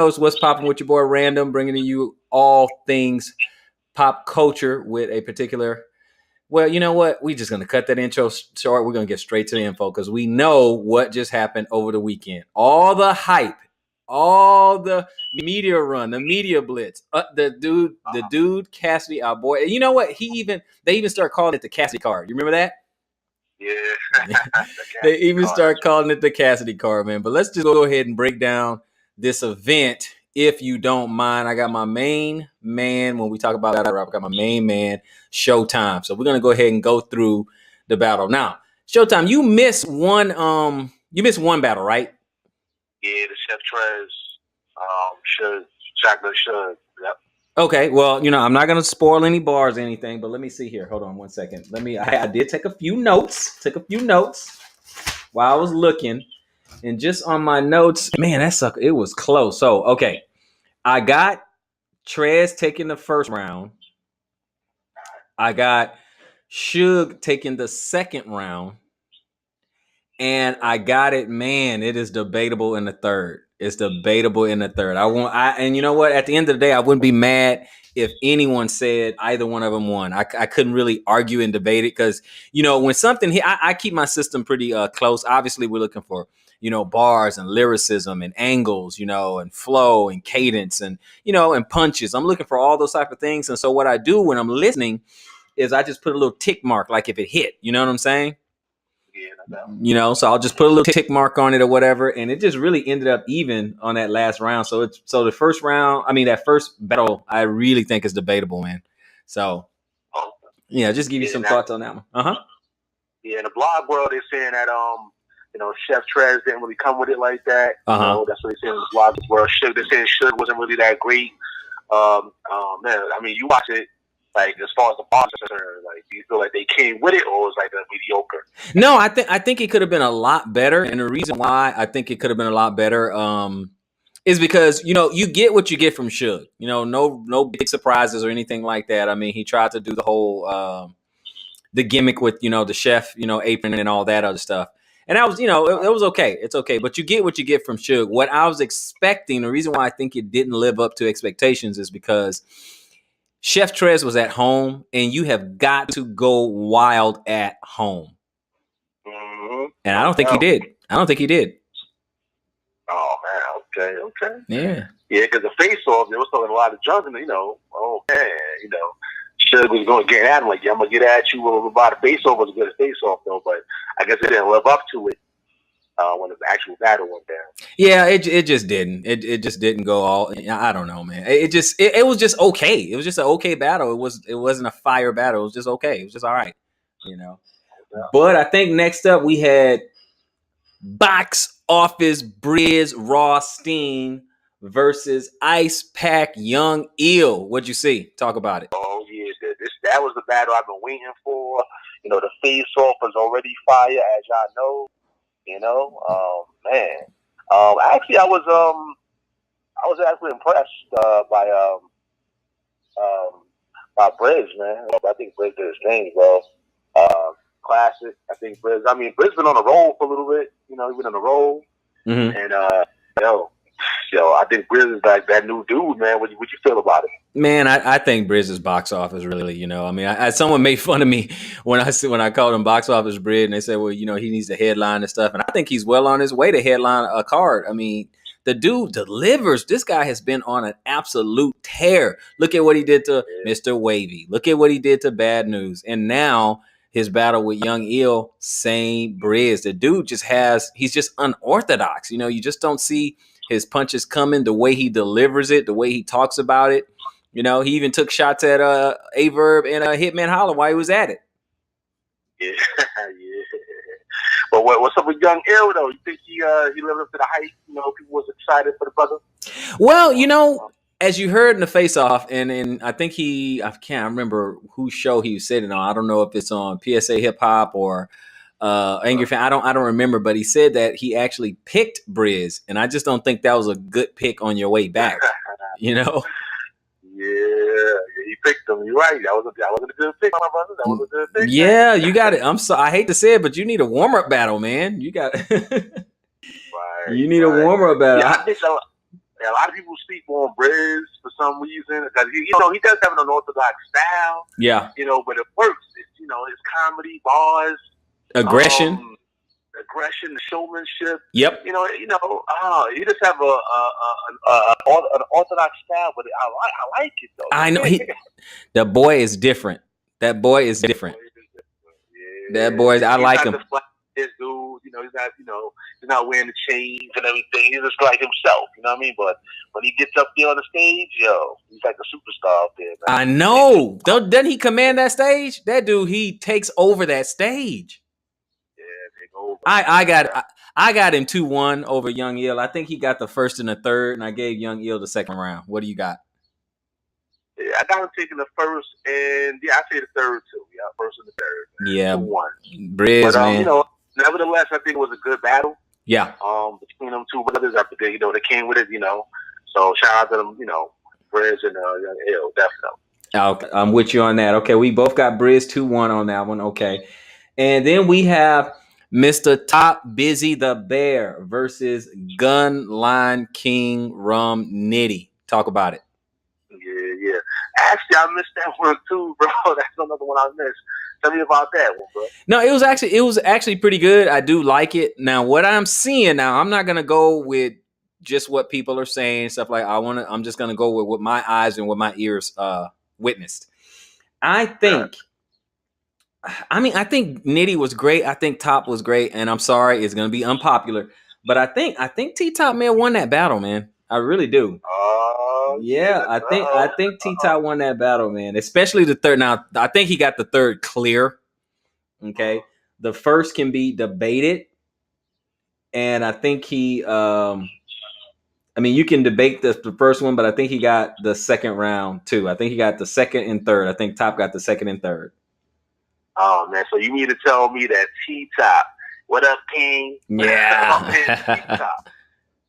It's What's Popping with your boy Random, bringing to you all things pop culture with a particular. Well, you know what? We're just gonna cut that intro short. We're gonna get straight to the info because we know what just happened over the weekend. All the hype, all the media run, the media blitz. The dude Cassidy, our boy. You know what? They even start calling it the Cassidy card. You remember that? Yeah. They even start calling it the Cassidy card, man. But let's just go ahead and break down this event, if you don't mind. I got my main man. When we talk about that, I got my main man, Showtime. So we're gonna go ahead and go through the battle now. Showtime, you missed one. You missed one battle, right? Yeah, the Chef Trez, chocolate should. Yep. Okay, well, I'm not gonna spoil any bars or anything, but let me see here. Hold on one second. I did take a few notes. While I was looking, and just on my notes, man, that sucker. It was close. So, okay, I got Trez taking the first round. I got Suge taking the second round. And I got it, man. It is debatable in the third. It's debatable in the third. And you know what? At the end of the day, I wouldn't be mad if anyone said either one of them won. I couldn't really argue and debate it because, when something, I keep my system pretty close. Obviously, we're looking for, bars and lyricism and angles, and flow and cadence and, and punches. I'm looking for all those type of things. And so what I do when I'm listening is I just put a little tick mark, like if it hit, you know what I'm saying? Yeah, So I'll just put a little tick mark on it or whatever, and it just really ended up even on that last round. So the first round, that first battle, I really think is debatable, man. So yeah, just give you some thoughts on that one. Yeah, in the blog world, they're saying that Chef Trez didn't really come with it like that. That's what they say in the blog world. They're saying Suge wasn't really that great. Man, you watch it. Like, as far as the box is concerned, like, do you feel like they came with it, or was like a mediocre? No, I think it could have been a lot better, and the reason why I think it could have been a lot better is because you get what you get from Suge. No big surprises or anything like that. He tried to do the whole the gimmick with the chef apron and all that other stuff, and that was it was okay. It's okay, but you get what you get from Suge. What I was expecting, the reason why I think it didn't live up to expectations is because Chef Trez was at home, and you have got to go wild at home. Mm-hmm. And I don't think he did. Oh, man. Okay. Yeah. Yeah, because the face-off, they was talking a lot of junk, and, oh, man, Suge was going to get at him, like, yeah, I'm going to get at you about a face-off. Was a good face-off, though, but I guess it didn't live up to it when the actual battle went down. Yeah, it just didn't. It just didn't go all. I don't know, man. It was just okay. It was just an okay battle. It wasn't a fire battle. It was just okay. It was just all right, Yeah. But I think next up we had Box Office Briz Rothstein versus Ice Pack Young Eel. What'd you see? Talk about it. Oh yeah, that was the battle I've been waiting for. The face-off was already fire, as y'all know. Man. Actually, I was actually impressed by Briz, man. I think Briz did his thing, bro. Classic. I think Briz. Briz been on a roll for a little bit. He's been on a roll, and I think Briz is like that new dude, man. What you feel about it? Man, I think Briz's box office really, someone made fun of me when I called him box office Briz, and they said, well, he needs to headline and stuff, and I think he's well on his way to headline a card. The dude delivers. This guy has been on an absolute tear. Look at what he did to Mr. Wavy. Look at what he did to Bad News, and now his battle with Young Eel, same Briz. The dude he's just unorthodox. You just don't see his punches coming, the way he delivers it, the way he talks about it. He even took shots at Averb and Hitman Holla while he was at it. Yeah, yeah. But what's up with Young Eel, though? You think he lived up to the hype? People was excited for the brother? Well, as you heard in the face-off, and I think I can't remember whose show he said it on. I don't know if it's on PSA Hip Hop or Angry Fan. I don't remember, but he said that he actually picked Briz, and I just don't think that was a good pick on your way back. Yeah, he picked him. You're right. That wasn't a good pick, my brother. That was a good pick. Yeah, you got it. I hate to say it, but you need a warm-up battle, man. You got right, you need a warm-up battle. Yeah, And a lot of people sleep on Briz for some reason because he does have an unorthodox style. Yeah. But it works. It's his comedy, bars, aggression, the showmanship. Yep. He just have an orthodox style, but I like it though. I know the boy is different. That boy is different. Yeah. That boy, I like him. This dude, he's not wearing the chains and everything. He's just like himself, you know what I mean? But when he gets up there on the stage, he's like a superstar up there, man. I know. Doesn't he command that stage? That dude, he takes over that stage. Yeah, take over. I got him 2-1 over Young Ill. I think he got the first and the third, and I gave Young Ill the second round. What do you got? Yeah, I got him taking the first, and I say the third too. Yeah, first and the third. Man. Yeah, 2-1. Briz, man. Nevertheless, I think it was a good battle. Yeah. Between them two brothers, after they came with it, So shout out to them, Briz and Young Ill, definitely. Okay, I'm with you on that. Okay, we both got Briz 2-1 on that one. Okay, and then we have Mr. Top Busy the Bear versus Gun Line King Rum Nitty. Talk about it. Yeah. Actually, I missed that one too, bro. That's another one I missed. Tell me about that one, bro. No, it was actually pretty good. I do like it. Now, what I'm seeing now, I'm not gonna go with just what people are saying, stuff like I'm just gonna go with what my eyes and what my ears witnessed. I think Nitty was great. I think Top was great, and I'm sorry, it's gonna be unpopular, but I think T Top may have won that battle, man. I really do. Yeah, I think T Top won that battle, man. Especially the third. Now, I think he got the third clear. Okay, the first can be debated, and I think he. You can debate the first one, but I think he got the second round too. I think he got the second and third. I think Top got the second and third. Oh man, so you mean to tell me that T Top, what up, King? Yeah. T-Top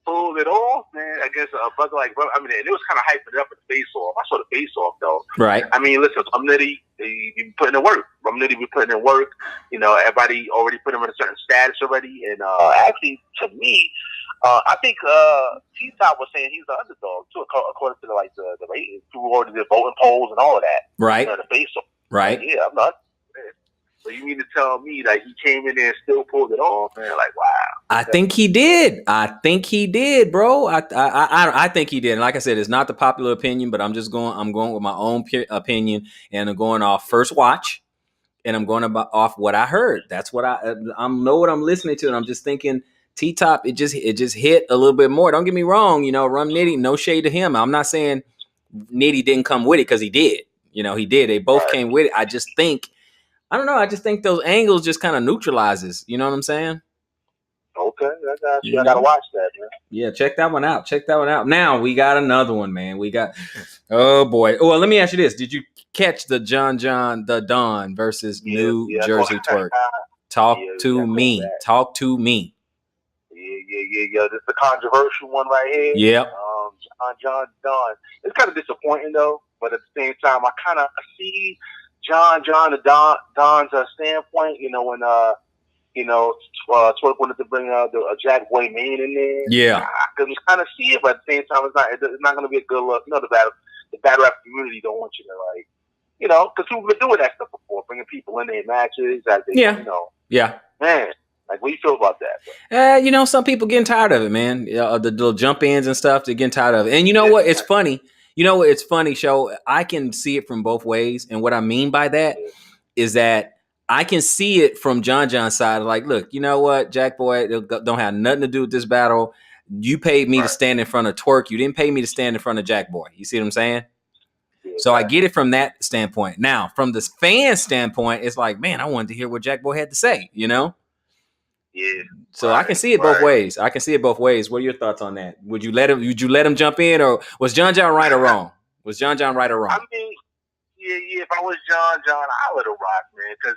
pulled it off, man. I guess a brother like, it was kind of hyping it up at the face off. I saw the face off though. Right. Listen, Rum Nitty, he putting in work. Rum Nitty be putting in work. Everybody already put him in a certain status already. And actually, to me, I think T-Top was saying he's the underdog too, according to the ratings, who already did voting polls and all of that. Right. The face off. Right. Yeah, I'm not. So you mean to tell me that he came in there and still pulled it off, man? Like, wow. I think he did. Bro. I think he did. And like I said, it's not the popular opinion, but I'm going with my own opinion, and I'm going off first watch, and I'm going off what I heard. That's what I know what I'm listening to, and I'm just thinking T-Top, it just hit a little bit more. Don't get me wrong, Rum Nitty, no shade to him. I'm not saying Nitty didn't come with it, because he did. He did. They both came with it. I just think those angles just kind of neutralizes. You know what I'm saying? Okay, I got you. I gotta watch that, man. Yeah, check that one out. Now we got another one, man. Oh boy. Well, let me ask you this: did you catch the John the Don versus New Jersey Twerk? Talk to me. Yeah. This is the controversial one right here. Yep. John Don. It's kind of disappointing though, but at the same time, I kind of see John the Don's standpoint. When Twerk wanted to bring the Jack Boy Main in there. Yeah, I can kind of see it, but at the same time, it's not going to be a good look. The battle rap community don't want you to because we've been doing that stuff before, bringing people in their matches. Yeah. Man, like, what do you feel about that? Some people getting tired of it, man. The little jump ins and stuff, they're getting tired of it. And what? It's funny. It's funny, Show. I can see it from both ways, and what I mean by that is that I can see it from John's side. Like, look, you know what, Jack Boy, don't have nothing to do with this battle. You paid me to stand in front of Twerk. You didn't pay me to stand in front of Jack Boy. You see what I'm saying? Yeah, so I get it from that standpoint. Now, from the fan standpoint, it's like, man, I wanted to hear what Jack Boy had to say, Yeah. So I can see it both ways. What are your thoughts on that? Would you let him jump in, or was John right or wrong? I mean, yeah. If I was John, I would have rocked, man, because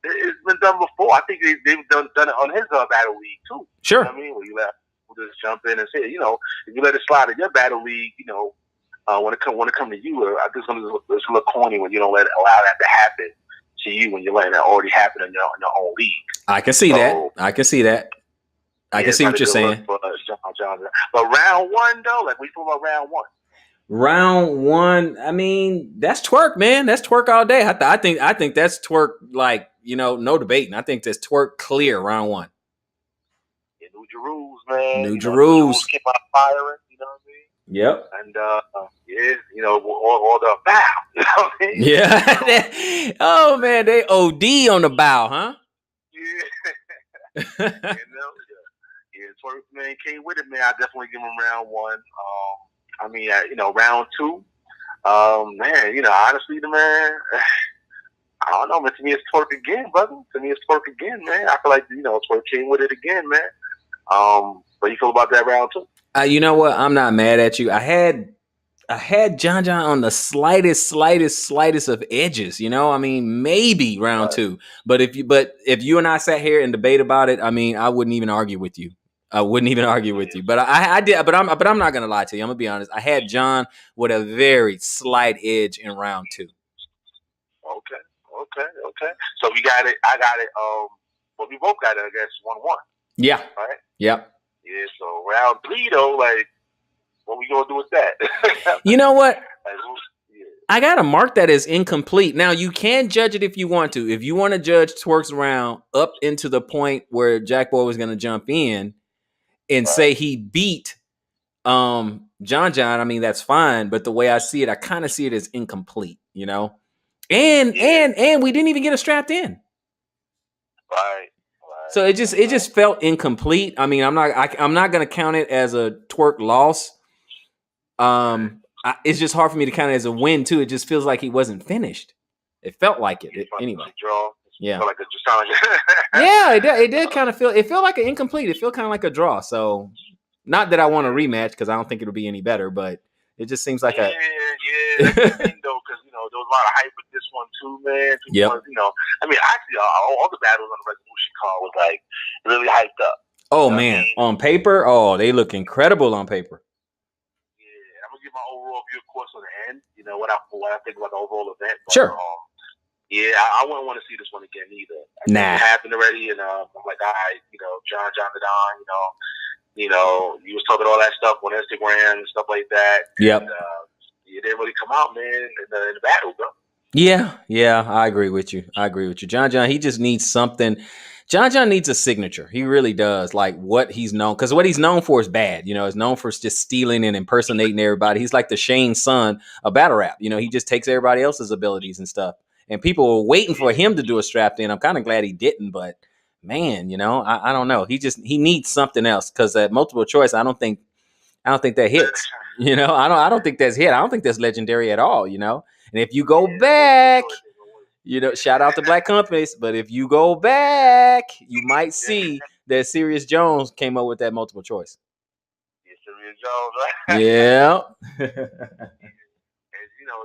it's been done before. I think they've done it on his battle league too. Sure. Where you just jump in and say, if you let it slide in your battle league, when it come to you, I just gonna look corny when you don't allow that to happen to you when you're letting that already happen in your own league. I can see that. I can see what you're saying. For, John. But round one though, like we talk about round one. Round one, I mean, that's twerk, man. That's twerk all day. I think that's twerk, like, no debating. I think that's twerk clear round one. Yeah, New Jerusalem, man. New Jerusalem came out firing. You know what I mean? Yep. And or the bow. You know what I mean? Yeah. Oh man, they OD on the bow, huh? Yeah. Twerk, man, came with it, man. I definitely give him round one. Round two. Man, honestly, the man. I don't know, man. To me, it's twerk again, brother. To me, it's twerk again, man. I feel like twerk came with it again, man. What do you feel about that round two? You know what? I'm not mad at you. I had John on the slightest of edges. I mean, maybe round two. But if you and I sat here and debate about it, I mean, I wouldn't even argue with you. But I did. But I'm not gonna lie to you. I'm gonna be honest. I had John with a very slight edge in round two. Okay. So we got it. I got it. Well, we both got it. I guess 1-1. Yeah. Right. Yep. Yeah. So round three though, like, what we gonna do with that? You know what? I gotta mark that as incomplete. Now you can judge it if you want to. If you want to judge twerk's round up into the point where Jack Boy was gonna jump in and say he beat John, I mean, that's fine. But the way I see it, I kind of see it as incomplete, And we didn't even get a strapped in. Right. So it just felt incomplete. I mean, I'm not gonna count it as a twerk loss. It's just hard for me to count it as a win too. It just feels like he wasn't finished. It felt like it anyway. Draw. Yeah. Like Yeah, it did kind of feel. It felt like an incomplete. It felt kind of like a draw. So, not that I want a rematch because I don't think it'll be any better, but it just seems like that's the thing though, because there was a lot of hype with this one too, man. Yep. I mean, actually, all the battles on the resolution card was like really hyped up. Oh man, on paper, they look incredible on paper. Yeah, I'm gonna give my overall view, of course, on the end. What I think about the overall event. But, sure. Yeah, I wouldn't want to see this one again either. It happened already, and I'm like, all right, John the Don, you was talking all that stuff on Instagram and stuff like that. Yep. And, it didn't really come out, man, in the battle, bro. Yeah, I agree with you. John, he just needs something. John needs a signature. He really does. Like what he's known, because what he's known for is bad. He's known for just stealing and impersonating everybody. He's like the Shane Son of battle rap. He just takes everybody else's abilities and stuff. And people were waiting for him to do a strapped in. I'm kind of glad he didn't, but man, I don't know. He needs something else, because at multiple choice, I don't think that hits. I don't think that's hit. I don't think that's legendary at all. And if you go back, shout out to Black companies, but if you go back, you might see that Serious Jones came up with that multiple choice. Yeah, Serious Jones, right? Yeah.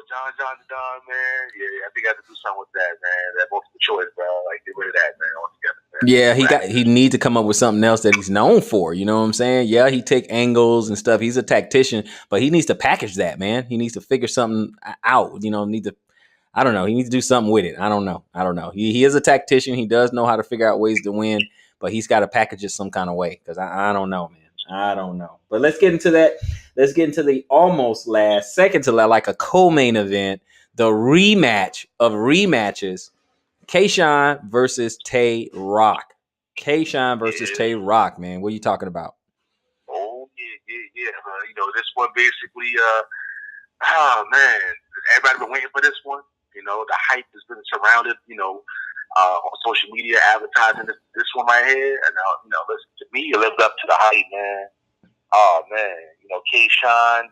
John the Don, man. Yeah, I think I have to do something with that, man. That multiple choice, bro. Like, get rid of that, man, altogether. Yeah, he needs to come up with something else that he's known for. You know what I'm saying? Yeah, he take angles and stuff. He's a tactician, but he needs to package that, man. He needs to figure something out. I don't know. He needs to do something with it. I don't know. He is a tactician. He does know how to figure out ways to win, but he's got to package it some kind of way, because I don't know, man. I don't know. But let's get into that. Let's get into the almost last, second to last, like a co-main event, the rematch of rematches, K-Shine versus Tay Rock. K-Shine versus Tay Rock, man. What are you talking about? Oh, yeah. This one basically, man, everybody been waiting for this one. The hype has been surrounded, on social media advertising this one right here. And, listen, to me, it lived up to the hype, man. Oh, man. K-Shine,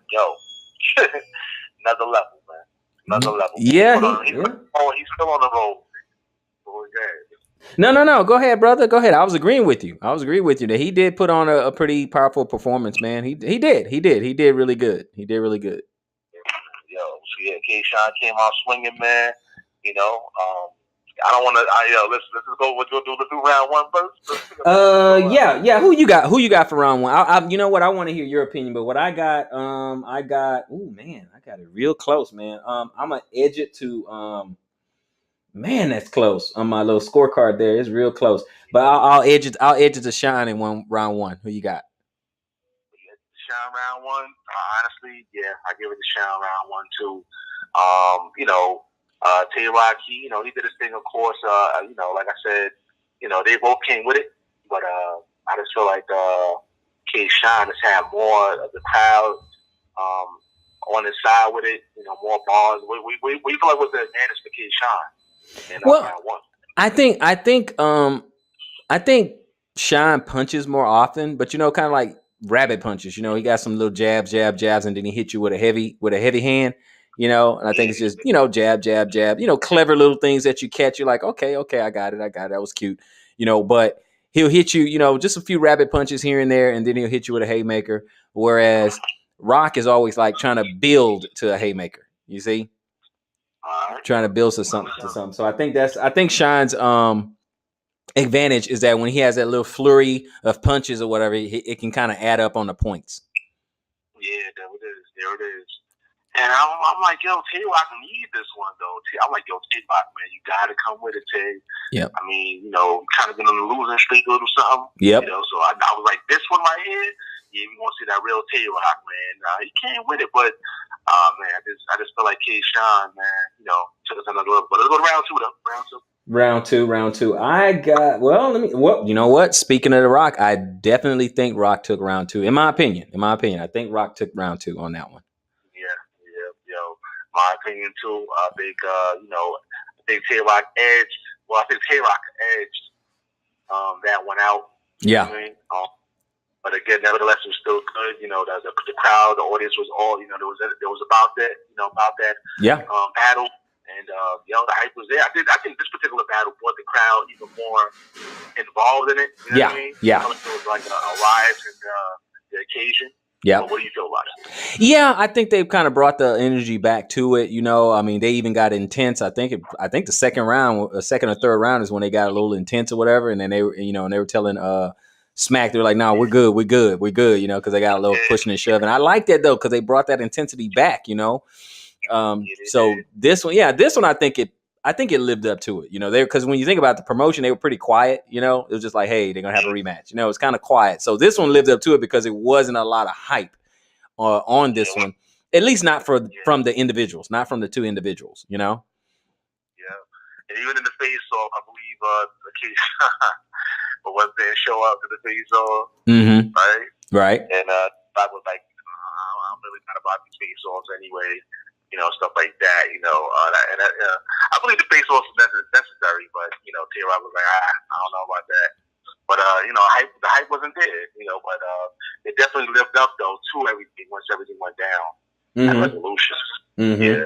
another level, man. Another level. Yeah. He's still on the road. No. Go ahead, brother. Go ahead. I was agreeing with you that he did put on a pretty powerful performance, man. He did really good. K-Shine came out swinging, man. I don't want to. Let's go. Let's do round one first. Yeah. Who you got for round one? You know what? I want to hear your opinion, but what I got, oh man, I got it real close, man. I'm gonna edge it to Man, that's close on my little scorecard there. It's real close. But I'll edge it. I'll edge it to Shine in round one. Who you got? Shine round one. Honestly, yeah, I give it to Shine round one too. Tay Rock, he did his thing, of course. Like I said, they both came with it, but I just feel like K Shine has had more of the crowd on his side with it. More bars. We feel like was the advantage for K Shine in round one. I think Shine punches more often, but kind of like rabbit punches. He got some little jabs, and then he hit you with a heavy hand. And I think it's just jab, jab, jab. Clever little things that you catch. You're like, okay, I got it. That was cute. But he'll hit you, just a few rabbit punches here and there, and then he'll hit you with a haymaker. Whereas Rock is always like trying to build to a haymaker. You see, trying to build to something. So I think Shine's advantage is that when he has that little flurry of punches or whatever, it can kind of add up on the points. Yeah, there it is. And I'm like, yo, Tay-Rock need this one though. I'm like, yo, Tay-Rock, man, you gotta come with it, Tay. Yeah. I mean, kind of been on the losing streak a little something. Yep. So I was like, this one right here, yeah, we want to see that real Tay-Rock, man. He came with it, but man, I just feel like K-Shine, man, took us another level. But let's go to round two though. Round two. I got you know what? Speaking of the Rock, I definitely think Rock took round two. In my opinion, I think Rock took round two on that one. My opinion too. I think Tay-Rock edged. Well, I think Tay-Rock edged that one out. Yeah. But again, nevertheless, it was still good. The crowd, the audience was all. There was about that. About that. Yeah. Battle, and the hype was there. I think this particular battle brought the crowd even more involved in it. You know what I mean? Yeah. It was like a rise in the occasion. Yeah. What do you feel about it? Yeah, I think they've kind of brought the energy back to it. I mean, they even got intense. I think the second or third round is when they got a little intense or whatever. And then they were, and they were telling Smack, they're like, "No, we're good, because they got a little pushing and shoving. I like that though, because they brought that intensity back. So this one, I think it lived up to it. Because when you think about the promotion, they were pretty quiet. It was just like, hey, they're gonna have a rematch. It's kind of quiet. So this one lived up to it because it wasn't a lot of hype on this one. At least not from the individuals, not from the two individuals. Yeah, and even in the face-off, I believe the case was there show up to the face-off, right, and I was like, I'm really not about these face-offs anyway. Stuff like that, I believe the face-off is necessary, but, Tay-Rock was like, I don't know about that. But, the hype wasn't there, but it definitely lived up, though, to everything once everything went down. That resolution. Yeah.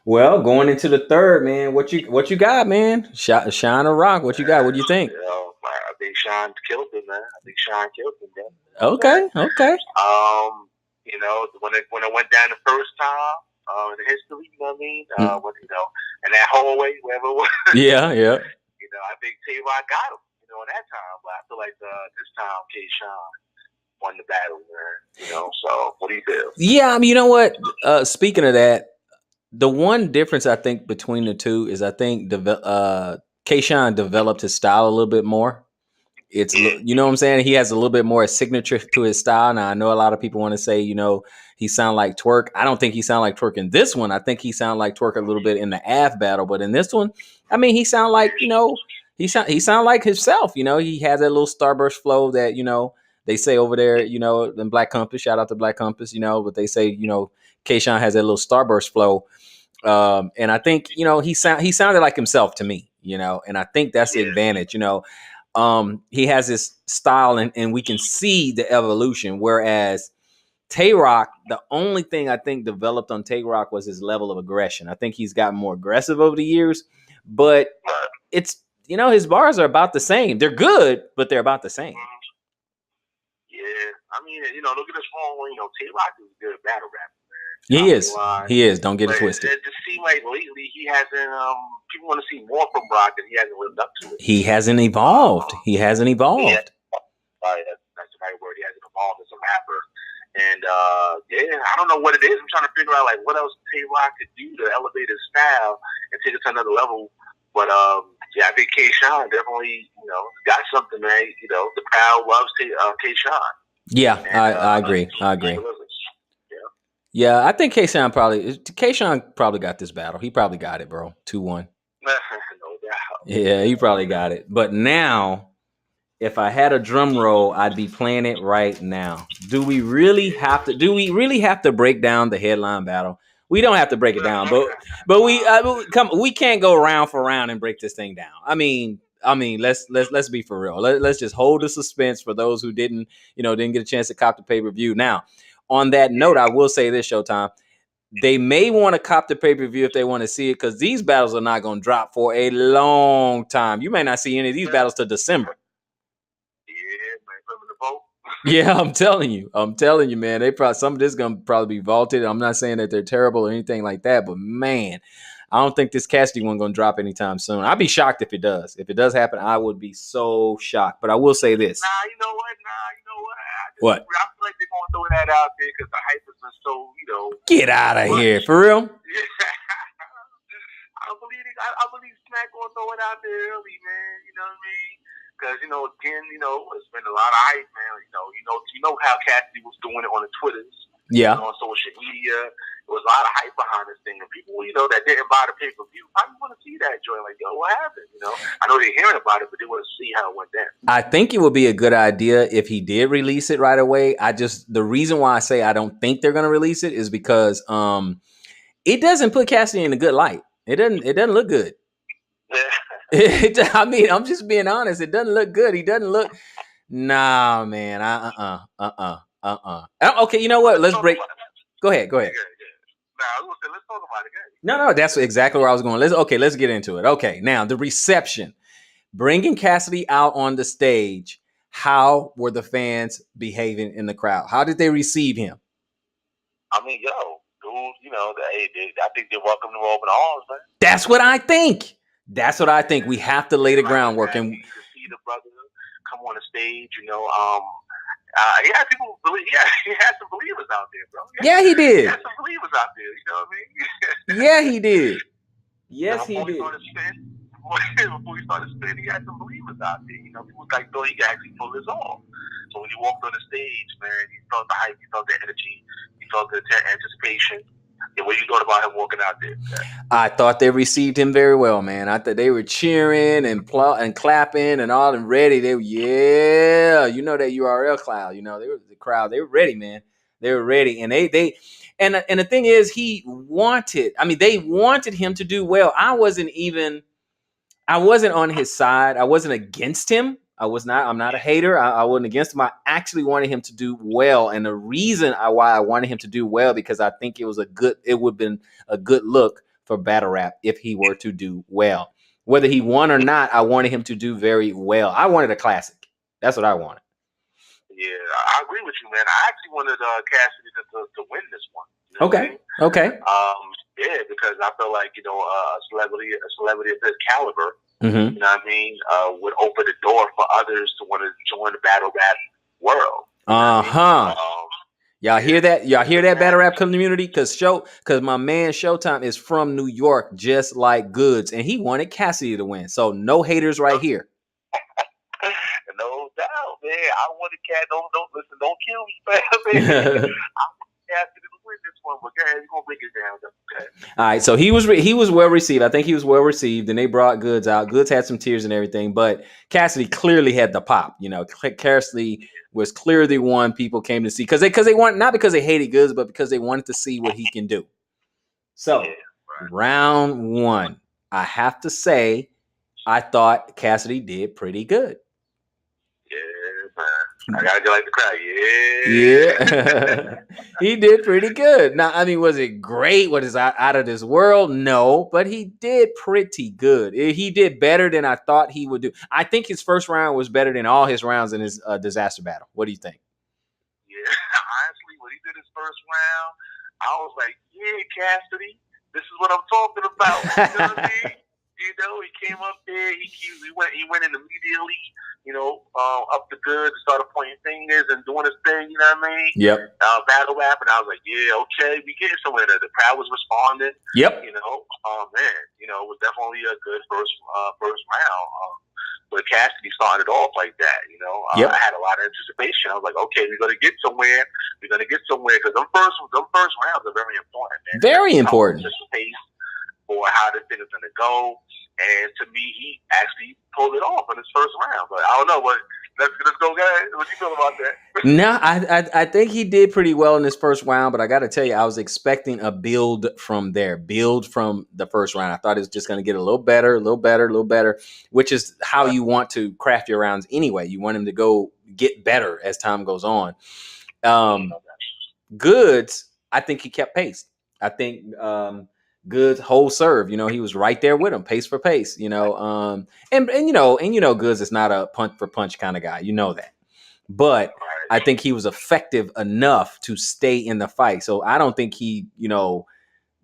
Well, going into the third, man, what you got, man? Shine or Rock, what you got? What do you think? I think Shine killed him, man. Man. Okay. When it went down the first time in the history, you know what I mean? In that hallway, wherever it was. Yeah. I think Tay-Rock got him, in that time. But I feel like this time, K-Shine won the battle, man. So what do you feel? Yeah, I mean, you know what? Speaking of that, the one difference I think between the two is I think K-Shine developed his style a little bit more. It's, you know what I'm saying? He has a little bit more signature to his style. Now, I know a lot of people want to say, he sound like Twerk. I don't think he sound like Twerk in this one. I think he sound like Twerk a little bit in the Av battle. But in this one, I mean, he sound like, he sound like himself. He has that little starburst flow that, they say over there, in Black Compass. Shout out to Black Compass, but they say, K-Shine has that little starburst flow. And I think, he sounded like himself to me, and I think that's the advantage, he has this style and we can see the evolution. Whereas Tay-Rock, the only thing I think developed on Tay-Rock was his level of aggression. I think he's gotten more aggressive over the years, but it's, his bars are about the same. They're good, but they're about the same. Yeah. I mean, don't get us wrong. Tay-Rock is a good battle rapper. He is. Don't get it twisted. It just seems like lately he hasn't. People want to see more from Rock, and he hasn't lived up to it. He hasn't evolved. Yeah, that's the right word. He hasn't evolved as a rapper. And I don't know what it is. I'm trying to figure out like what else Tay-Rock could do to elevate his style and take it to another level. But I think K-Shine definitely, got something, man. The crowd loves K-Shine. Yeah, and, I agree. Yeah, I think K-Shine probably got this battle. He probably got it, bro. 2-1. No doubt. Yeah, he probably got it. But now, if I had a drum roll, I'd be playing it right now. Do we really have to break down the headline battle? We don't have to break it down, but we can't go round for round and break this thing down. I mean, let's be for real. Let's just hold the suspense for those who didn't get a chance to cop the pay-per-view. Now, on that note, I will say this, Showtime. They may want to cop the pay-per-view if they want to see it, because these battles are not going to drop for a long time. You may not see any of these battles till December. Yeah, I'm telling you, man. Some of this is gonna probably be vaulted. I'm not saying that they're terrible or anything like that, but man, I don't think this Cassidy one gonna drop anytime soon. I'd be shocked if it does. If it does happen, I would be so shocked. But I will say this. You know what? I feel like they're gonna throw that out there because the hype has been so, Get out of here, for real. I believe Smack gonna throw it out there early, man. You know what I mean? Because again, it's been a lot of hype, man. You know how Cassidy was doing it on the Twitters, on social media. There was a lot of hype behind this thing, and people, that didn't buy the pay-per-view, probably want to see that joint. Like, yo, what happened? I know they're hearing about it, but they want to see how it went down. I think it would be a good idea if he did release it right away. The reason why I say I don't think they're gonna release it is because it doesn't put Cassidy in a good light. It doesn't look good. I mean, I'm just being honest. It doesn't look good. He doesn't look. Nah, man. Okay, you know what? Let's break. Go ahead. Nah, let's talk about it. No, that's exactly where I was going. Let's get into it. Okay, now the reception, bringing Cassidy out on the stage. How were the fans behaving in the crowd? How did they receive him? I mean, dude, I think they welcome him open arms, man. That's what I think. We have to lay the groundwork. And you can see the brother come on the stage, he had people believe. Yeah, he had some believers out there, bro. Yeah, he did. He had some believers out there. You know what I mean? Yeah, he did. Yes, he did. Before he started spinning, he had some believers out there. People thought he could actually pull this off. So when he walked on the stage, man, he felt the hype, he felt the energy, he felt the anticipation. And what you thought about him walking out there? I thought they received him very well, man. I thought they were cheering and clapping and all and ready. They were, that URL cloud. They were the crowd. They were ready, man. They were ready, and they and the thing is, they wanted him to do well. I wasn't on his side. I wasn't against him. I'm not a hater. I wasn't against him. I actually wanted him to do well. And the reason why I wanted him to do well, because I think it would have been a good look for battle rap if he were to do well. Whether he won or not, I wanted him to do very well. I wanted a classic. That's what I wanted. Yeah, I agree with you, man. I actually wanted Cassidy to win this one. Okay. Yeah, because I feel like, a celebrity of this caliber, mm-hmm. You know what I mean, would open the door for others to want to join the battle rap world. Y'all hear that? Y'all hear that, battle rap community? Because my man Showtime is from New York, just like Goods, and he wanted Cassidy to win. So no haters right here. No doubt, man. I wanted don't kill me, man. I want Cassidy to win this one, but go ahead, we're gonna break it down. Okay. All right, so he was well received. I think he was well received, and they brought Goods out. Goods had some tears and everything, but Cassidy clearly had the pop. Cassidy was clearly the one people came to see because they want, not because they hated Goods, but because they wanted to see what he can do. So, round one, I have to say, I thought Cassidy did pretty good. Yeah, man. I gotta go like the crowd. Yeah. He did pretty good. Now, I mean, was it great? What is out of this world? No, but he did pretty good. He did better than I thought he would do. I think his first round was better than all his rounds in his disaster battle. What do you think? Yeah, honestly, when he did his first round, I was like, yeah, Cassidy, this is what I'm talking about. You know what I mean? He came up there. He went in immediately. up the goods, started pointing fingers and doing his thing. You know what I mean? Yep. Battle rap, and I was like, yeah, okay, we getting somewhere. The crowd was responding. Yep. Man, it was definitely a good first round. But Cassidy started off like that. Yep. I had a lot of anticipation. I was like, okay, we're gonna get somewhere. Because them first rounds are very important, man. Very important. Just pace for how the thing is gonna go. And to me, he actually pulled it off in his first round. But I don't know what. Let's go, guys. What you feel about that? No, I think he did pretty well in his first round, but I got to tell you, I was expecting a build from there, build from the first round. I thought it was just going to get a little better, which is how you want to craft your rounds anyway. You want him to go get better as time goes on. Goods, I think he kept pace. I think Goods whole serve, he was right there with him, pace for pace, and Goods is not a punch for punch kind of guy, that. But I think he was effective enough to stay in the fight. So I don't think he,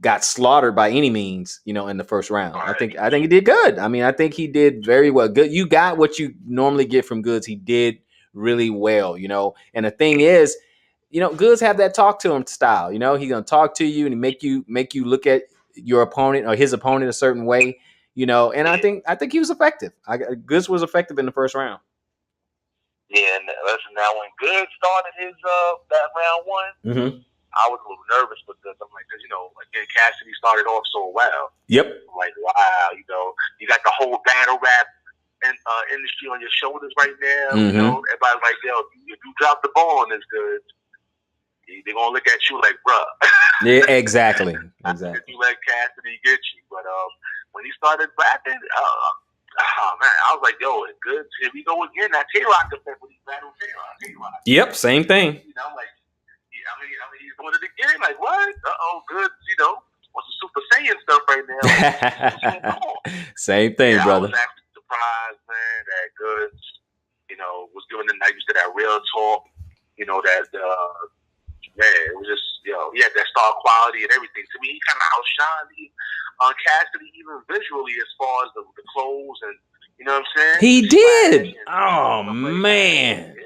got slaughtered by any means, in the first round. I think he did good. I mean, I think he did very well. Good. You got what you normally get from Goods. He did really well, And the thing is, Goods have that talk to him style. He's gonna talk to you and make you look at your opponent or his opponent a certain way, And I think he was effective. Goods was effective in the first round. Yeah, and listen, now when Good started his that round one, I was a little nervous because I'm like, again, Cassidy started off so well. Yep. I'm like, wow, you got the whole battle rap industry on your shoulders right now. Everybody's like, yo, if you drop the ball on this Good, they're gonna look at you like, bruh. Yeah, exactly. If you let Cassidy get you, but when he started rapping, oh man, I was like, yo, it's good. Here we go again. That K-Rock effect when he battled K-Rock. Yep, same thing. Like, he's doing it again. Like, what? Good. Wants the Super Saiyan stuff right now. Same thing, brother. I was actually surprised, man, that Good, was giving the night to that real talk. It was just, he had that star quality and everything. To me, he kind of outshined Cassidy even visually as far as the clothes and, you know what I'm saying? He did. Man. Yeah.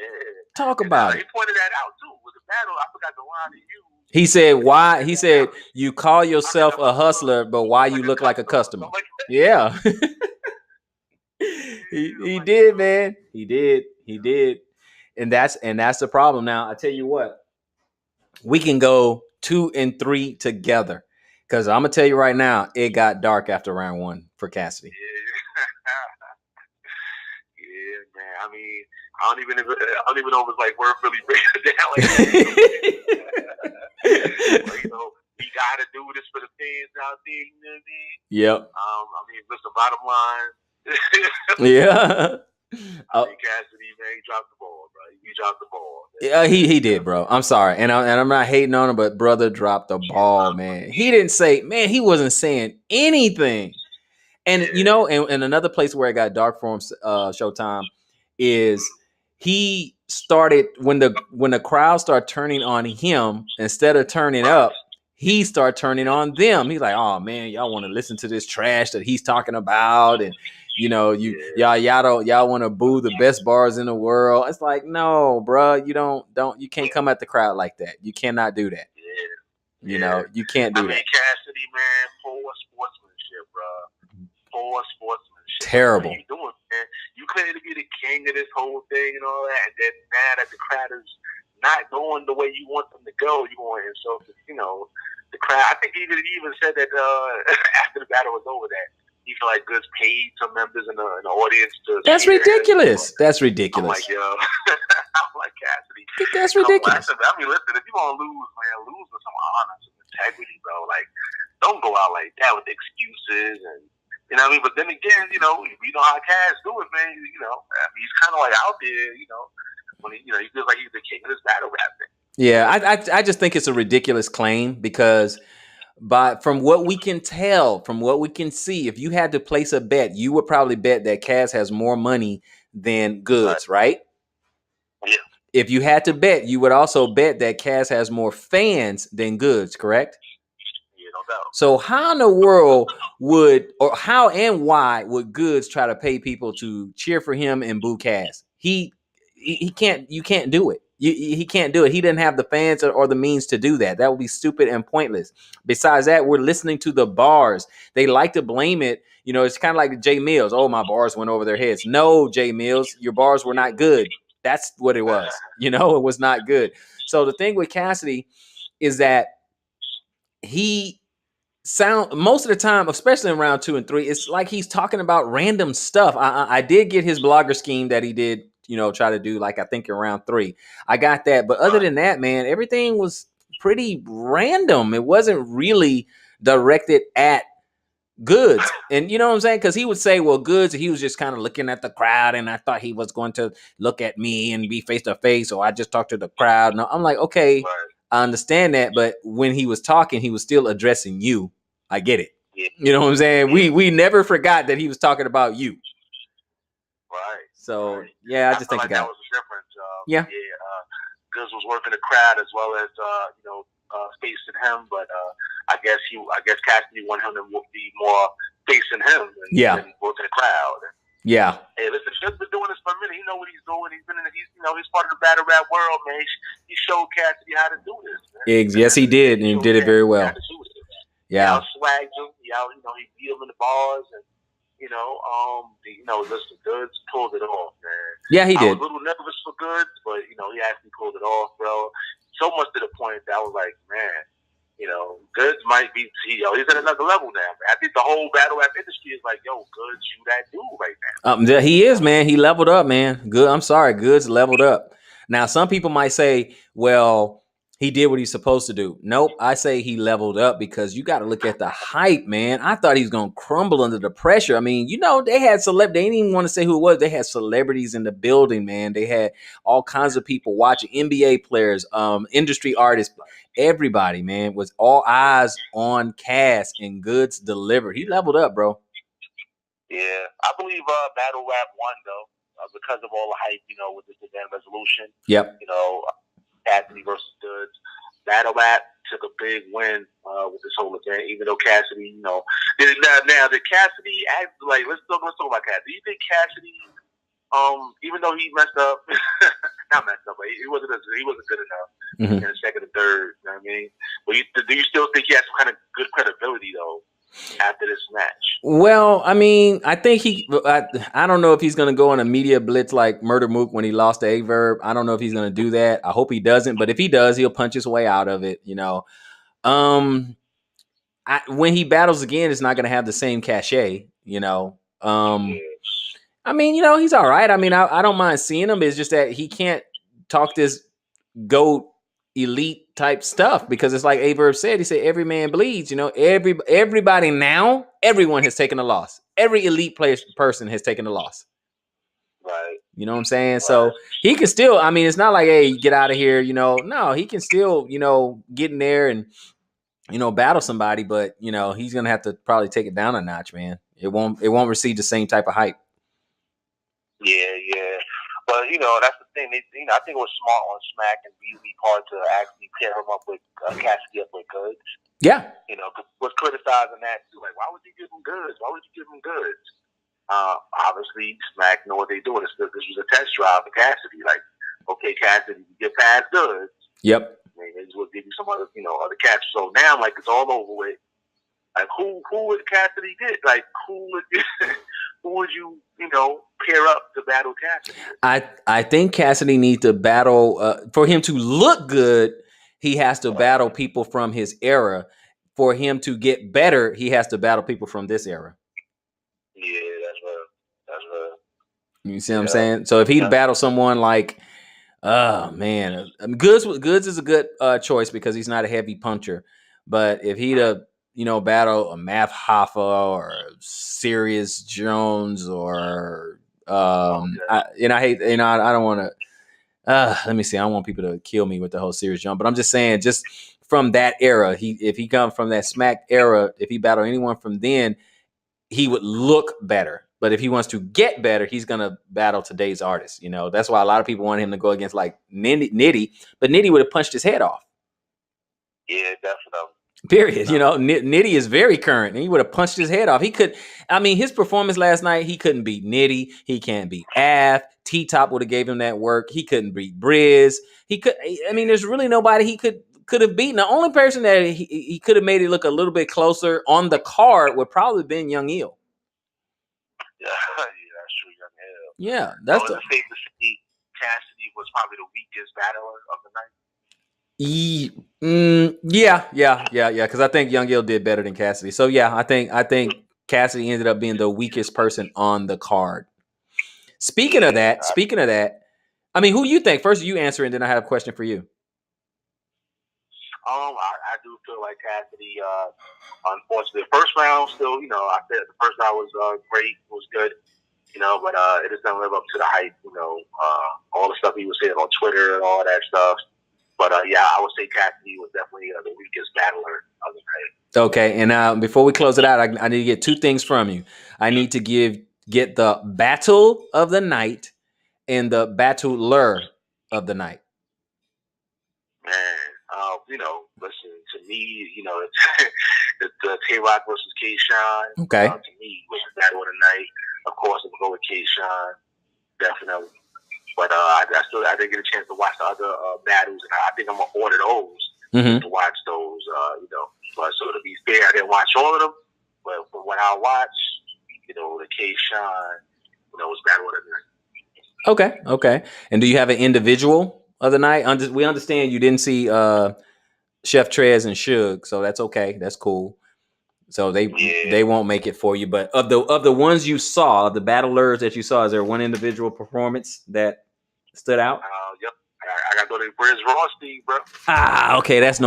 Talk about it. He pointed that out, too. With the battle, I forgot the line he used. He said, why? He said, you call yourself a hustler, but why you look like a customer? Yeah. He did, man. He did. And that's the problem. Now, I tell you what. We can go 2 and 3 together because I'm gonna tell you right now, it got dark after round 1 for Cassidy. Yeah, man. I mean, I don't even know if it's like worth really breaking it down. Like, we gotta do this for the fans out there. You know what I mean? Yep. Listen, bottom line. Yeah. I think Cassidy, man, he dropped the ball, bro. He dropped the ball. Yeah, he did, bro. I'm sorry, and I'm not hating on him, but brother dropped the ball, man. He didn't say, man, he wasn't saying anything. And and another place where it got dark for him, Showtime, is he started when the crowd started turning on him instead of turning up. He started turning on them. He's like, oh man, y'all want to listen to this trash that he's talking about, and y'all want to boo the best bars in the world. It's like, no, bro, you can't come at the crowd like that. You cannot do that. You can't do that. Cassidy, man, poor sportsmanship, bro. Poor sportsmanship. Terrible. What are you doing, man? You claim to be the king of this whole thing and all that, and then now that the crowd is not going the way you want them to go, you want to insult the crowd. I think he even said that after the battle was over that he felt like Goods paid some members in the audience to. That's ridiculous. That's ridiculous. I'm like, yo, I'm like, Cassidy. That's ridiculous. I mean, listen, if you want to lose, man, lose with some honor, some integrity, bro. Like, don't go out like that with excuses and. You know what I mean? But then again, we know how Cass do it, man. I mean, he's kind of like out there, when he feels like he's the king of this battle rap thing. Yeah, I just think it's a ridiculous claim because from what we can tell, from what we can see, if you had to place a bet, you would probably bet that Cass has more money than Goods, right? Yeah. If you had to bet, you would also bet that Cass has more fans than Goods, correct? Yeah, So how in the world would, or how and why would Goods try to pay people to cheer for him and boo Cass? He can't. You can't do it. He can't do it. He didn't have the fans or the means to do that. That would be stupid and pointless. Besides that, we're listening to the bars. They like to blame it. You know, it's kind of like Jay Mills. Oh, my bars went over their heads. No, Jay Mills, your bars were not good. That's what it was. You know, it was not good. So the thing with Cassidy is that he sound most of the time, especially in round 2 and 3, it's like he's talking about random stuff. I did get his blogger scheme that he did, you know, try to do, like, I think in round 3. I got that. But other than that, man, everything was pretty random. It wasn't really directed at Goods. And you know what I'm saying? Because he would say, well, Goods, he was just kind of looking at the crowd, and I thought he was going to look at me and be face to face, so I just talked to the crowd. And I'm like, okay, I understand that, but when he was talking, he was still addressing you. I get it. You know what I'm saying? We never forgot that he was talking about you. Right. So yeah, I just think like that was the difference. Yeah. Goods was working the crowd as well as facing him, but I guess Cassidy wanted him to be more facing him and working the crowd. Yeah. Hey, listen, Shug's been doing this for a minute. He know what he's doing. He's part of the battle rap world, man. He showed Cassidy how to do this, man. Yes, he did, and he did it very well. Yeah. He swagged him. He beat him in the bars, and listen, Goods pulled it off, man. Yeah, he did. I was a little nervous for Goods, but he actually pulled it off, bro. So much to the point that I was like, man, Goods might be, he's at another level now, man. I think the whole battle rap industry is like, yo, Goods, you that dude right now. He is, man. He leveled up, man. Goods leveled up. Now, some people might say, well, he did what he's supposed to do. Nope. I say he leveled up because you got to look at the hype, man. I thought he was going to crumble under the pressure. I mean, they had they didn't even want to say who it was. They had celebrities in the building, man. They had all kinds of people watching, NBA players, industry artists. Everybody, man, was all eyes on Cass, and Goods delivered. He leveled up, bro. Yeah. I believe Battle Rap won, though, because of all the hype, with this event resolution. Yep. Cassidy versus Goods. Battle Rap took a big win with this whole event, even though Cassidy, now did Cassidy act like, let's talk about Cassidy. Do you think Cassidy, even though he messed up, not messed up, but he wasn't good enough in the second and third, you know what I mean? But do you still think he has some kind of good credibility, though, after this match? Well, I mean, I think I don't know if he's going to go on a media blitz like Murder Mook when he lost to Averb. I don't know if he's going to do that. I hope he doesn't, but if he does, he'll punch his way out of it, when he battles again, it's not going to have the same cachet, I mean, he's all right. I mean, I don't mind seeing him. It's just that he can't talk this GOAT elite type stuff, because it's like Averb said. He said every man bleeds. Everybody now, everyone has taken a loss. Every elite person has taken a loss. Right. You know what I'm saying? Right. So he can still. I mean, it's not like, hey, get out of here. No, he can still get in there and battle somebody, but he's gonna have to probably take it down a notch, man. It won't receive the same type of hype. Yeah. But, that's the thing. I think it was smart on Smack and BB part to actually pair him up with Cassidy up with Goods. Yeah. Was criticizing that, too. Like, why would you give him Goods? Obviously, Smack know what they're doing. This was a test drive for Cassidy. Like, okay, Cassidy, you get past Goods. Yep. Maybe we'll give you some other, other catches. So now, like, it's all over with. Like, who would Cassidy get? Like, who would you pair up to battle Cassidy? I think Cassidy needs to battle for him to look good. He has to battle people from his era. For him to get better, he has to battle people from this era. Yeah, that's right. You see what I'm saying? So if he'd battle someone like, oh man, Goods is a good choice because he's not a heavy puncher. But if he'd battle a Math Hoffa or Sirius Jones or I don't want to. Let me see. I don't want people to kill me with the whole Sirius Jones, but I'm just saying, just from that era, if he comes from that Smack era, if he battle anyone from then, he would look better. But if he wants to get better, he's gonna battle today's artists. That's why a lot of people want him to go against like Nitty, but Nitty would have punched his head off. Yeah, definitely. Period. You know, Nitty is very current. And he would have punched his head off. He could. I mean, his performance last night, he couldn't beat Nitty. He can't beat Av. T-Top would have gave him that work. He couldn't beat Briz. He could. I mean, there's really nobody he could have beaten. The only person that he could have made it look a little bit closer on the card would probably have been Young Il. Yeah, that's true, Young Il. Yeah, that's the safe to say Cassidy was probably the weakest battler of the night. Yeah. Because I think Young Il did better than Cassidy. So yeah, I think Cassidy ended up being the weakest person on the card. Speaking of that, I mean, who do you think? First, you answer, and then I have a question for you. I do feel like Cassidy. Unfortunately, the first round still, I said the first round was great, was good, but it just doesn't live up to the hype. All the stuff he was saying on Twitter and all that stuff. But yeah, I would say Cassidy was definitely the weakest battler of the night. Okay, and before we close it out, I need to get two things from you. I need to get the battle of the night and the battler of the night. Man, listen, to me, it's the K-Rock versus K-Shine. Okay. To me, was the battle of the night. Of course, I'm going to go with K-Shine, definitely. But I didn't get a chance to watch the other battles, and I think I'm going to order those to watch those, But so to be fair, I didn't watch all of them. But from what I watched, the K-Shine, was battle of the night. Okay. And do you have an individual of the night? We understand you didn't see Chef Trez and Suge, so that's okay. That's cool. So they won't make it for you. But of the ones you saw, the battlers that you saw, is there one individual performance that stood out? Yep. I got to go to Briz Rothstein, bro. Okay. That's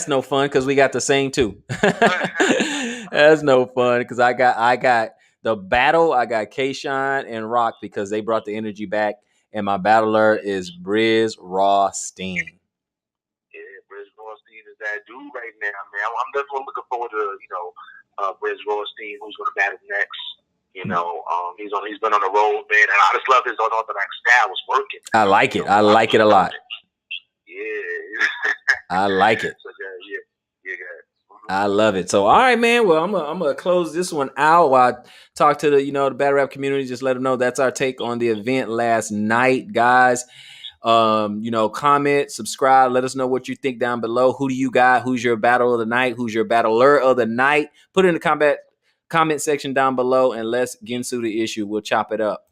no fun because we got the same too. That's no fun because I got the battle. I got K-Shine and Rock because they brought the energy back, and my battler is Briz Rothstein. Briz Rothstein is that dude right now, man. I'm definitely looking forward to Briz Rothstein, who's going to battle next. He's been on the road, man, and I just love his unorthodox style. Was working. I like it. I like it a lot. Yeah. I like it. So, yeah. I love it. So, all right, man. Well, I'm gonna close this one out while I talk to the battle rap community. Just let them know that's our take on the event last night, guys. Comment, subscribe, let us know what you think down below. Who do you got? Who's your battle of the night? Who's your battler of the night? Put it in the comment section down below, and let's ginzu the issue. We'll chop it up.